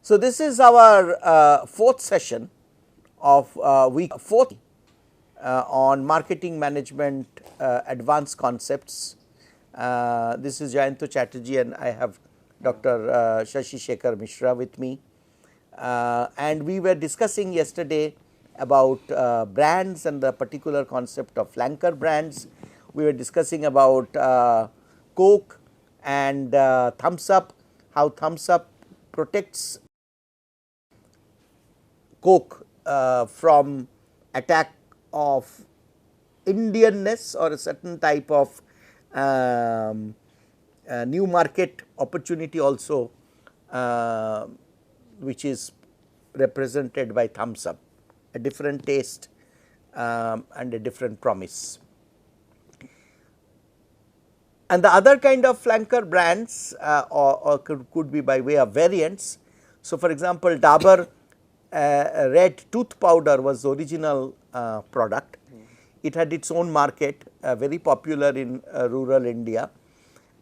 So, this is our fourth session of week 4 on marketing management advanced concepts. This is Jayanto Chatterjee and I have Dr. Shashi Shekhar Mishra with me. And we were discussing yesterday about brands and the particular concept of flanker brands. We were discussing about Coke and Thumbs Up, how Thumbs Up protects Coke from attack of Indianness or a certain type of new market opportunity also, which is represented by Thumbs Up, a different taste and a different promise. And the other kind of flanker brands or could be by way of variants. So, for example, Dabur red tooth powder was the original product. It had its own market, very popular in rural India,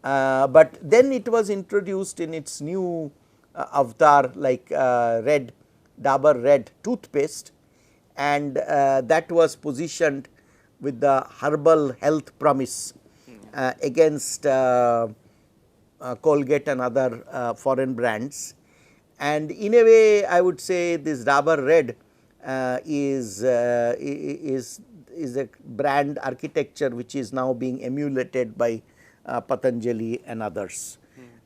but then it was introduced in its new avatar like Dabur red toothpaste, and that was positioned with the herbal health promise against Colgate and other foreign brands. And in a way I would say this Dabur red is a brand architecture which is now being emulated by Patanjali and others.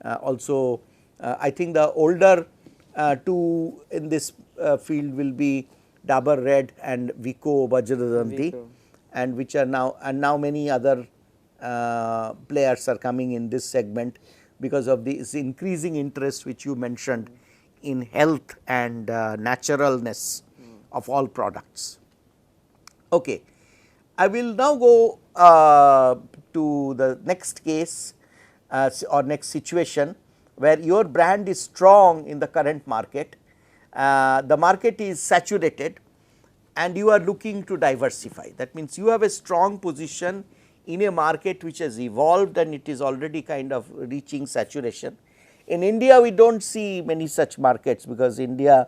Also I think the older two in this field will be Dabur red and Vicco Vajradanti, and which are now many other players are coming in this segment because of this increasing interest which you mentioned in health and naturalness of all products. Okay. I will now go to the next case or next situation where your brand is strong in the current market, the market is saturated and you are looking to diversify. That means you have a strong position in a market which has evolved and it is already kind of reaching saturation. In India we do not see many such markets because India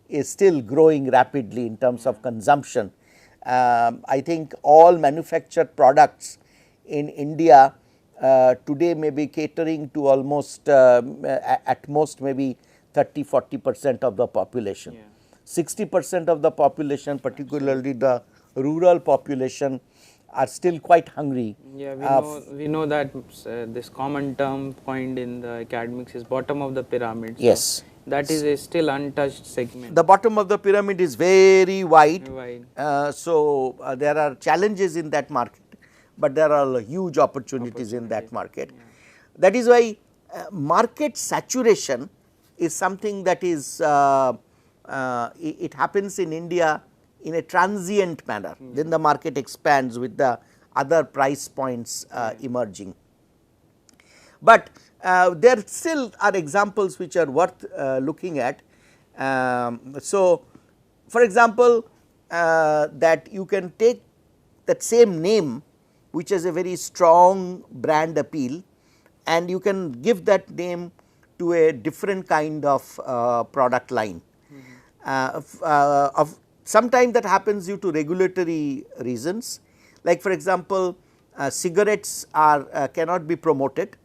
is still growing rapidly in terms of consumption. I think all manufactured products in India today may be catering to almost at most maybe 30-40% of the population. 60% of the population, particularly the rural population, are still quite hungry. Yeah, we know that this common term coined in the academics is bottom of the pyramid. So yes. That is a still untouched segment. The bottom of the pyramid is very wide. So there are challenges in that market, but there are huge opportunities in that market. That is why market saturation is something that is it happens in India in a transient manner, then the market expands with the other price points emerging. But there still are examples which are worth looking at. So, for example, that you can take that same name which has a very strong brand appeal and you can give that name to a different kind of product line. Sometimes that happens due to regulatory reasons, like for example, cigarettes are cannot be promoted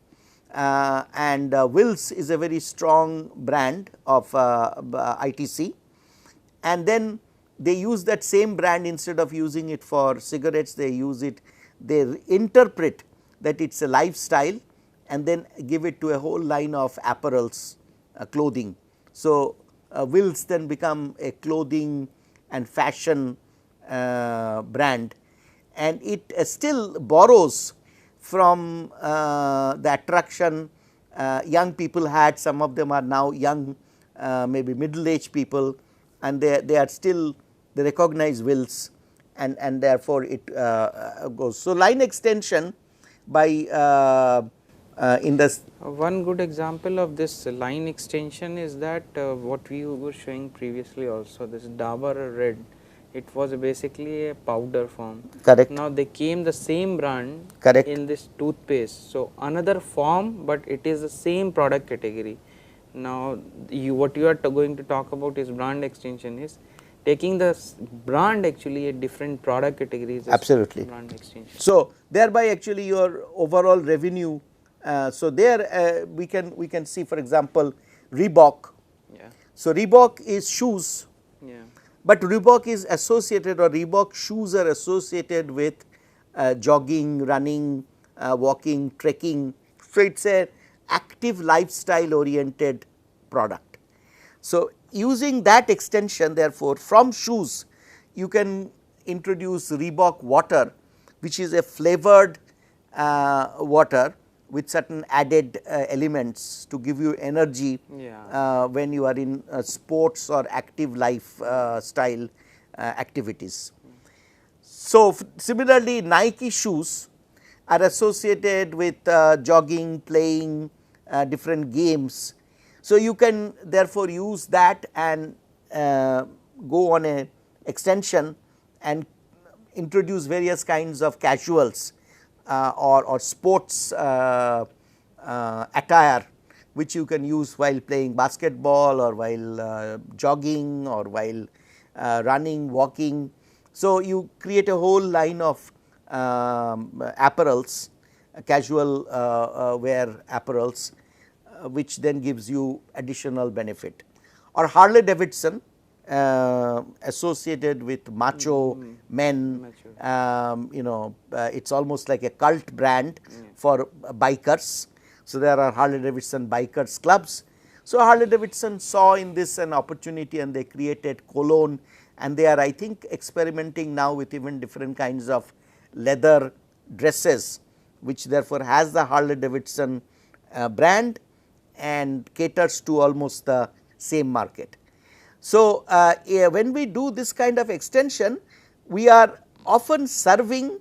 and Wills is a very strong brand of ITC, and then they use that same brand instead of using it for cigarettes, they use it, they interpret that it is a lifestyle and then give it to a whole line of apparels, clothing. So, Wills then become a clothing and fashion brand, and it still borrows from the attraction young people had. Some of them are now young, maybe middle aged people, and they are still, they recognize Wills and therefore it goes. So, line extension by in this. One good example of this line extension is that what we were showing previously also, this Dabur red, it was basically a powder form. Correct. Now they came the same brand. Correct. In this toothpaste. So another form, but it is the same product category. Now, what you are going to talk about is brand extension, is taking the brand actually a different product categories as Absolutely. brand extension. So, thereby actually your overall revenue, so there we can see, for example, Reebok. Yeah, So, Reebok is shoes, yeah, but Reebok is associated, or Reebok shoes are associated with jogging, running, walking, trekking. So, it is a active lifestyle oriented product. So, using that extension, therefore, from shoes you can introduce Reebok water, which is a flavored water with certain added elements to give you energy yeah, when you are in sports or active life style activities. So, similarly, Nike shoes are associated with jogging, playing different games. So, you can therefore use that and go on a extension and introduce various kinds of casuals or sports attire, which you can use while playing basketball or while jogging or while running, walking. So, you create a whole line of apparels, casual wear apparels, which then gives you additional benefit. Or Harley Davidson, associated with macho men, you know, it is almost like a cult brand for bikers. So, there are Harley Davidson bikers clubs. So, Harley Davidson saw in this an opportunity and they created cologne, and they are, I think, experimenting now with even different kinds of leather dresses, which therefore has the Harley Davidson brand and caters to almost the same market. So, when we do this kind of extension, we are often serving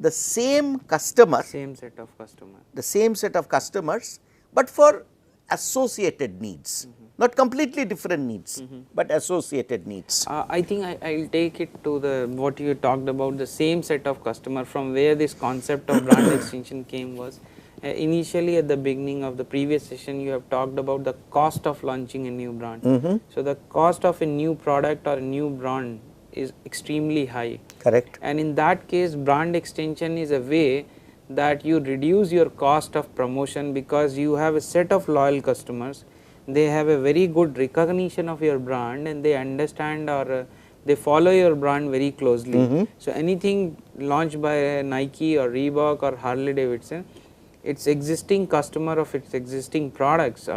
the same customer, same set of customers, but for associated needs, not completely different needs, but associated needs. I think I will take it to the what you talked about, the same set of customer. From where this concept of brand extension came was initially at the beginning of the previous session you have talked about the cost of launching a new brand. So, the cost of a new product or a new brand is extremely high. Correct. And in that case, brand extension is a way that you reduce your cost of promotion, because you have a set of loyal customers, they have a very good recognition of your brand and they understand or they follow your brand very closely. So, anything launched by Nike or Reebok or Harley Davidson, its existing customer of its existing products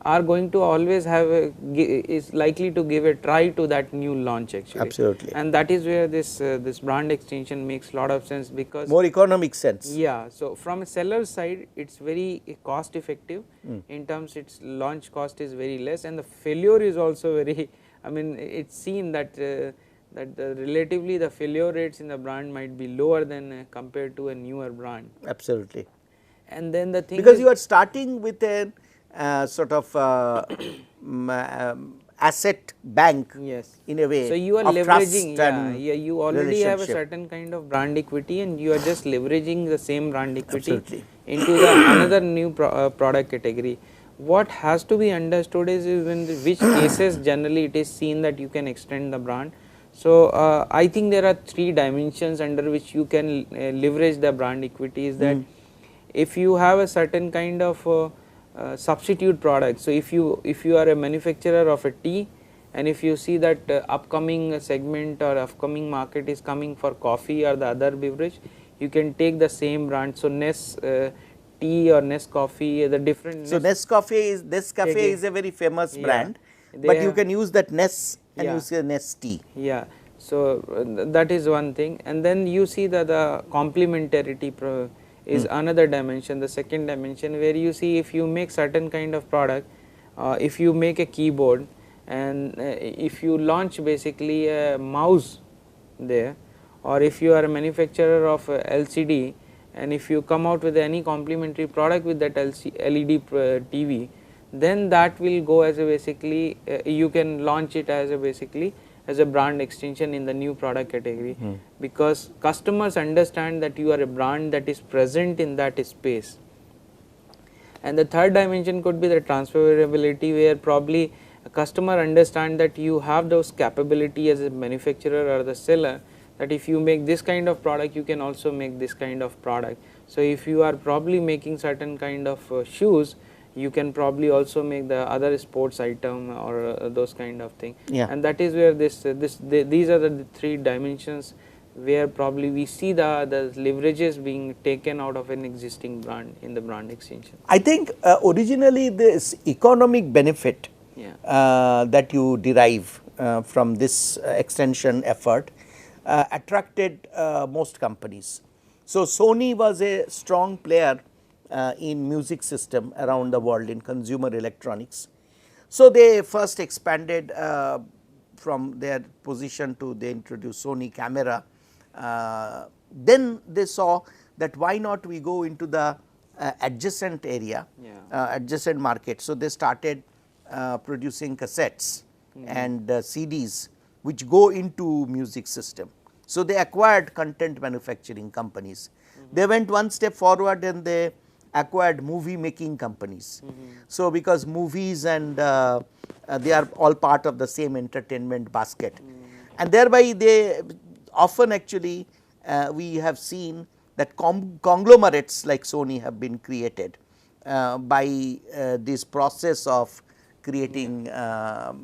are going to always have is likely to give a try to that new launch actually. Absolutely. And that is where this brand extension makes lot of sense, because more economic sense. Yeah. So, from a seller's side it is very cost effective in terms its launch cost is very less, and the failure is also very, I mean, it is seen that relatively the failure rates in the brand might be lower than compared to a newer brand. Absolutely. And then the thing, because you are starting with a sort of asset bank, yes, in a way. So, you are of leveraging, trust you already have a certain kind of brand equity and you are just leveraging the same brand equity Absolutely. into the another new product category. What has to be understood is in which cases generally it is seen that you can extend the brand. So, I think there are three dimensions under which you can leverage the brand equity, is that if you have a certain kind of substitute product. So, if you are a manufacturer of a tea and if you see that upcoming segment or upcoming market is coming for coffee or the other beverage, you can take the same brand. So, Nest tea or Nest coffee, the different. So, Nescafe is a very famous brand, but you can use that Nest and use a Nest tea. Yeah. So, that is one thing, and then you see that the complementarity is another dimension, the second dimension, where you see if you make certain kind of product, if you make a keyboard and if you launch basically a mouse there, or if you are a manufacturer of LCD and if you come out with any complementary product with that LED TV, then that will go as a basically you can launch it as a basically as a brand extension in the new product category, because customers understand that you are a brand that is present in that space. And the third dimension could be the transferability, where probably a customer understand that you have those capability as a manufacturer or the seller, that if you make this kind of product, you can also make this kind of product. So if you are probably making certain kind of shoes, you can probably also make the other sports item or those kind of thing. Yeah. And that is where these are the three dimensions where probably we see the leverages being taken out of an existing brand in the brand extension. I think originally this economic benefit Yeah. that you derive from this extension effort attracted most companies. So Sony was a strong player in music system around the world in consumer electronics. So they first expanded from their position to they introduced Sony camera. Then they saw that why not we go into the adjacent area, adjacent market. So they started producing cassettes and CDs which go into music system. So they acquired content manufacturing companies. They went one step forward and they acquired movie making companies. So because movies and they are all part of the same entertainment basket, and thereby they often actually we have seen that conglomerates like Sony have been created by this process of creating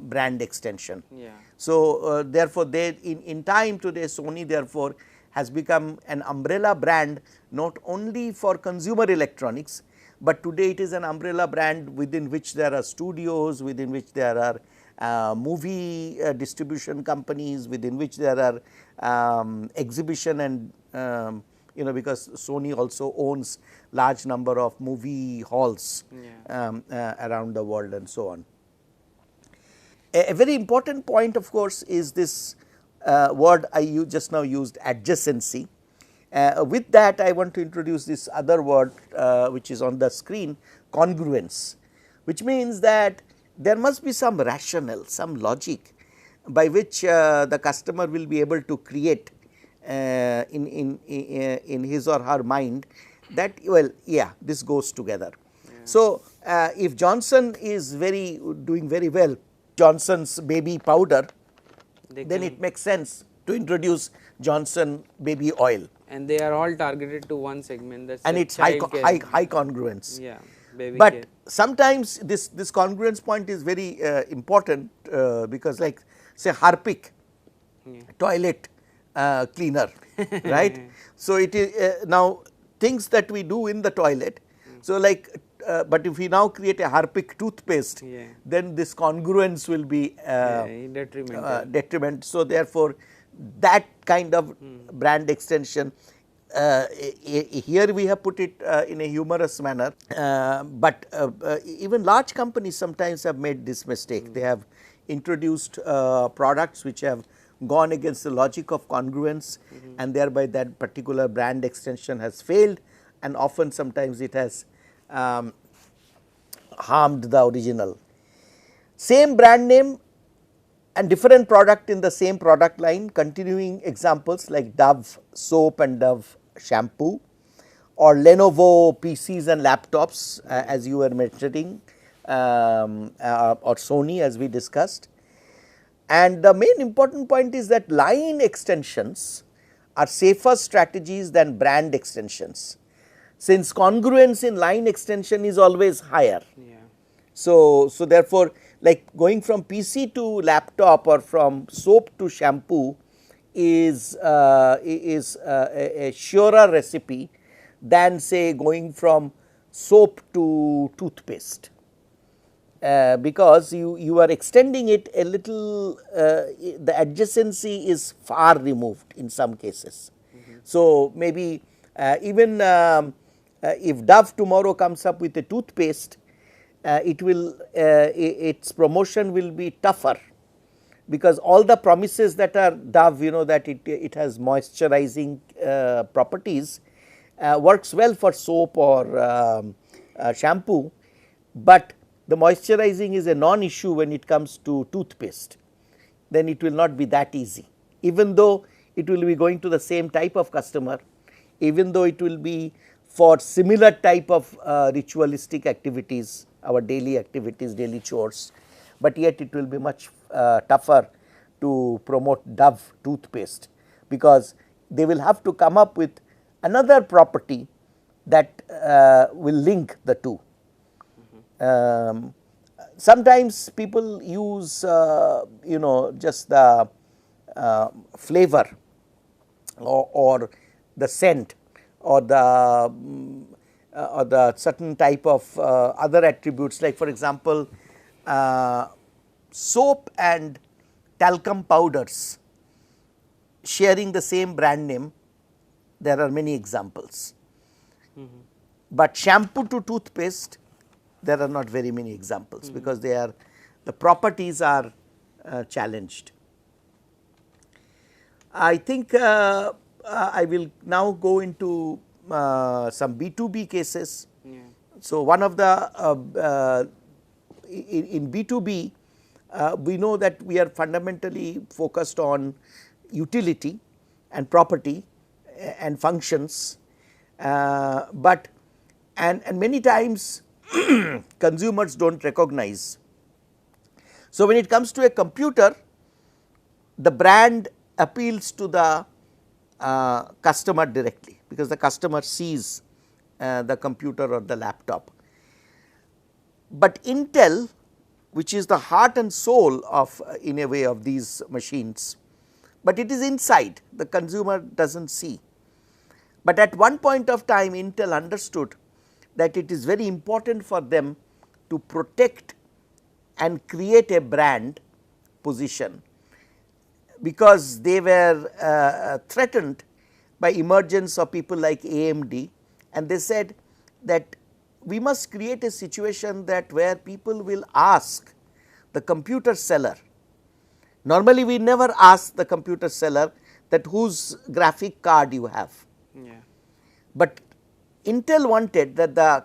brand extension. Yeah. So therefore they in time today Sony therefore has become an umbrella brand not only for consumer electronics, but today it is an umbrella brand within which there are studios, within which there are movie distribution companies, within which there are exhibition and because Sony also owns large number of movie halls around the world and so on. A very important point of course is this word I just now used, adjacency. With that I want to introduce this other word which is on the screen, congruence, which means that there must be some rationale, some logic by which the customer will be able to create in his or her mind that this goes together. So if Johnson is doing very well Johnson's baby powder, then it makes sense to introduce Johnson baby oil. And they are all targeted to one segment, that's and the it's high congruence. Yeah, baby but care. sometimes this congruence point is very important because like say Harpic toilet cleaner, right. So it is now things that we do in the toilet. So like but if we now create a Harpic toothpaste, then this congruence will be detriment. So therefore that kind of brand extension here we have put it in a humorous manner, but even large companies sometimes have made this mistake. They have introduced products which have gone against the logic of congruence, and thereby that particular brand extension has failed, and often sometimes it has harmed the original. Same brand name and different product in the same product line, continuing examples like Dove soap and Dove shampoo, or Lenovo PCs and laptops as you were mentioning, or Sony as we discussed. And the main important point is that line extensions are safer strategies than brand extensions, since congruence in line extension is always higher. So therefore, like going from PC to laptop or from soap to shampoo is a surer recipe than say going from soap to toothpaste, because you are extending it a little, the adjacency is far removed in some cases. So maybe even if Dove tomorrow comes up with a toothpaste, it will its promotion will be tougher, because all the promises that are Dove, that it has moisturizing properties, works well for soap or shampoo, but the moisturizing is a non-issue when it comes to toothpaste. Then it will not be that easy, even though it will be going to the same type of customer, even though it will be for similar type of ritualistic activities, our daily activities, daily chores, but yet it will be much tougher to promote Dove toothpaste, because they will have to come up with another property that will link the two. Sometimes people use just the flavor or the scent or the certain type of other attributes, like for example, soap and talcum powders sharing the same brand name. There are many examples, but shampoo to toothpaste, there are not very many examples, because the properties are challenged. I think I will now go into some B2B cases. Yeah. So, one of the in B2B, we know that we are fundamentally focused on utility and property and functions, but many times consumers do not recognize. So, when it comes to a computer, the brand appeals to the customer directly, because the customer sees the computer or the laptop. But Intel, which is the heart and soul of in a way of these machines, but it is inside, the consumer does not see. But at one point of time, Intel understood that it is very important for them to protect and create a brand position, because they were threatened by emergence of people like AMD, and they said that we must create a situation that where people will ask the computer seller. Normally we never ask the computer seller that whose graphic card you have, Yeah. but Intel wanted that the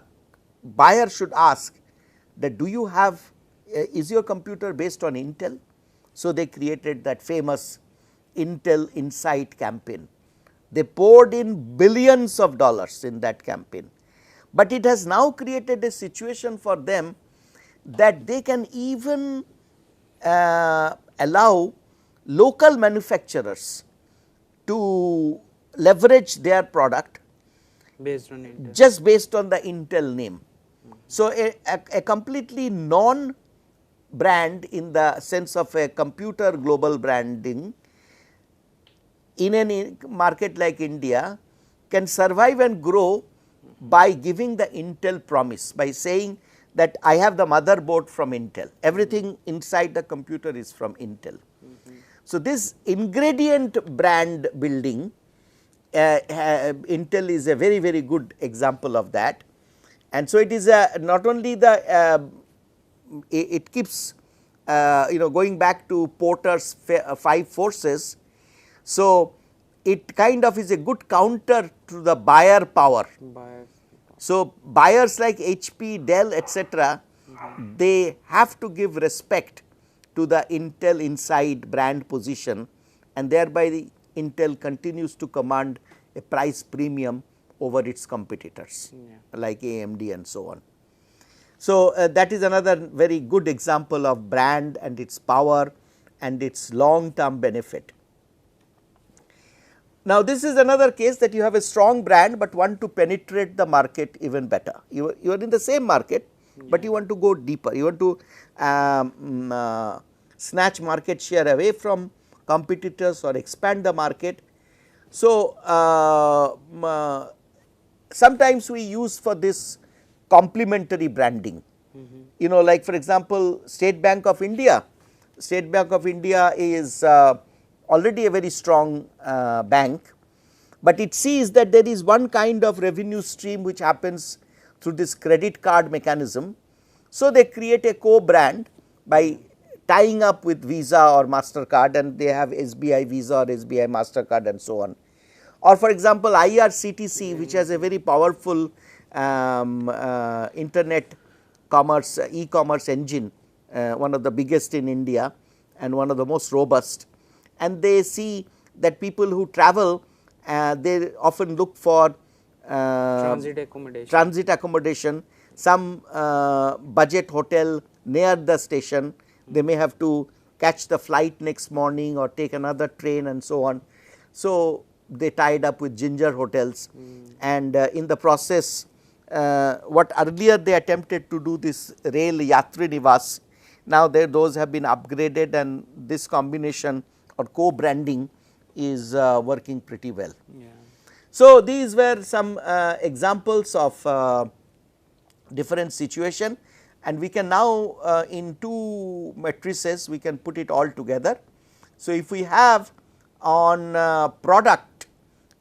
buyer should ask that do you have is your computer based on Intel. So, they created that famous Intel Insight campaign. They poured in billions of dollars in that campaign, but it has now created a situation for them that they can even allow local manufacturers to leverage their product Based on Intel. just based on the Intel name. So, a completely non brand in the sense of a computer global branding in any market like India can survive and grow by giving the Intel promise, by saying that I have the motherboard from Intel, everything inside the computer is from Intel. So, this ingredient brand building, Intel is a very, very good example of that. And so, it is not only the it keeps going back to Porter's 5 forces. So, it kind of is a good counter to the buyer power. Buyers. So, buyers like HP, Dell, etc., they have to give respect to the Intel Inside brand position, and thereby the Intel continues to command a price premium over its competitors like AMD and so on. So, that is another very good example of brand and its power and its long term benefit. Now, this is another case that you have a strong brand, but want to penetrate the market even better. You are in the same market, but you want to go deeper, you want to snatch market share away from competitors or expand the market. So, sometimes we use for this complementary branding, like for example, State Bank of India. State Bank of India is already a very strong bank, but it sees that there is one kind of revenue stream which happens through this credit card mechanism. So, they create a co-brand by tying up with Visa or MasterCard, and they have SBI Visa or SBI MasterCard and so on. Or for example, IRCTC, which has a very powerful internet commerce, e-commerce engine, one of the biggest in India and one of the most robust, and they see that people who travel, they often look for transit accommodation, some budget hotel near the station. They may have to catch the flight next morning or take another train and so on. So, they tied up with Ginger hotels, and in the process what earlier they attempted to do this rail Yatri Niwas, now those have been upgraded, and this combination or co-branding is working pretty well. Yeah. So, these were some examples of different situation, and we can now in two matrices we can put it all together. So, if we have on product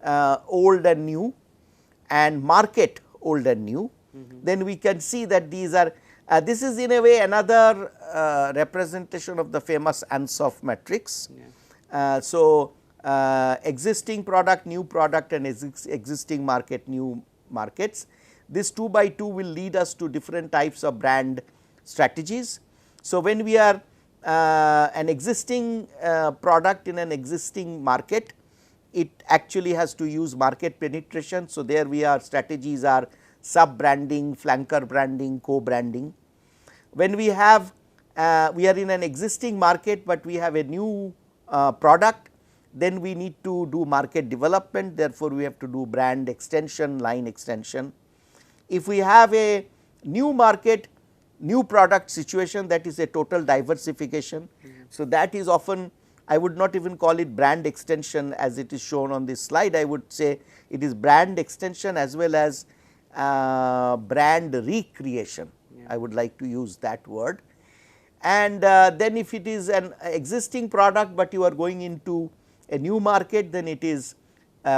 old and new and market old and new, then we can see that these are this is in a way another representation of the famous Ansoff matrix. Yeah. So, existing product, new product, and existing market, new markets. This 2 by 2 will lead us to different types of brand strategies. So, when we are an existing product in an existing market, it actually has to use market penetration. So, there we are strategies are sub branding, flanker branding, co-branding. When we have we are in an existing market, but we have a new product, then we need to do market development, therefore, we have to do brand extension, line extension. If we have a new market, new product situation, that is a total diversification. So, that is often, I would not even call it brand extension as it is shown on this slide, I would say it is brand extension as well as brand recreation. I would like to use that word. And then if it is an existing product, but you are going into a new market, then it is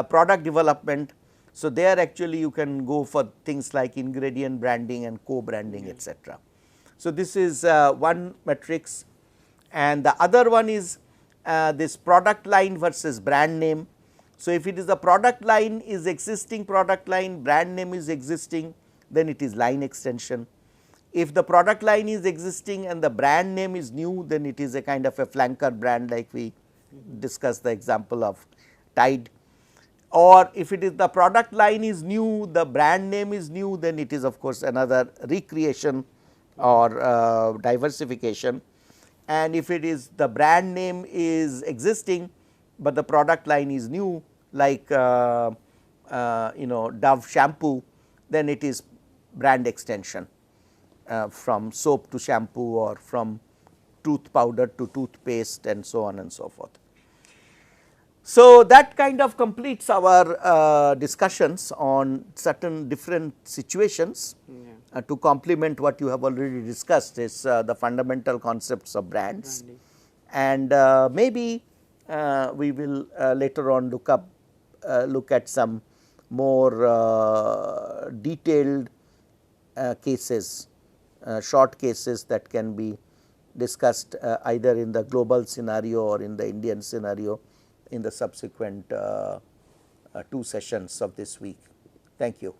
product development. So, there actually you can go for things like ingredient branding and co-branding, etc. So, this is one matrix, and the other one is this product line versus brand name. So, if it is the product line is existing product line, brand name is existing, then it is line extension. If the product line is existing and the brand name is new, then it is a kind of a flanker brand, like we discussed the example of Tide. Or if it is the product line is new, the brand name is new, then it is of course another recreation or diversification. And if it is the brand name is existing, but the product line is new, like Dove shampoo, then it is brand extension from soap to shampoo or from tooth powder to toothpaste and so on and so forth. So, that kind of completes our discussions on certain different situations. To complement what you have already discussed is the fundamental concepts of brands. And maybe we will later on look at some more detailed cases, short cases that can be discussed either in the global scenario or in the Indian scenario in the subsequent 2 sessions of this week. Thank you.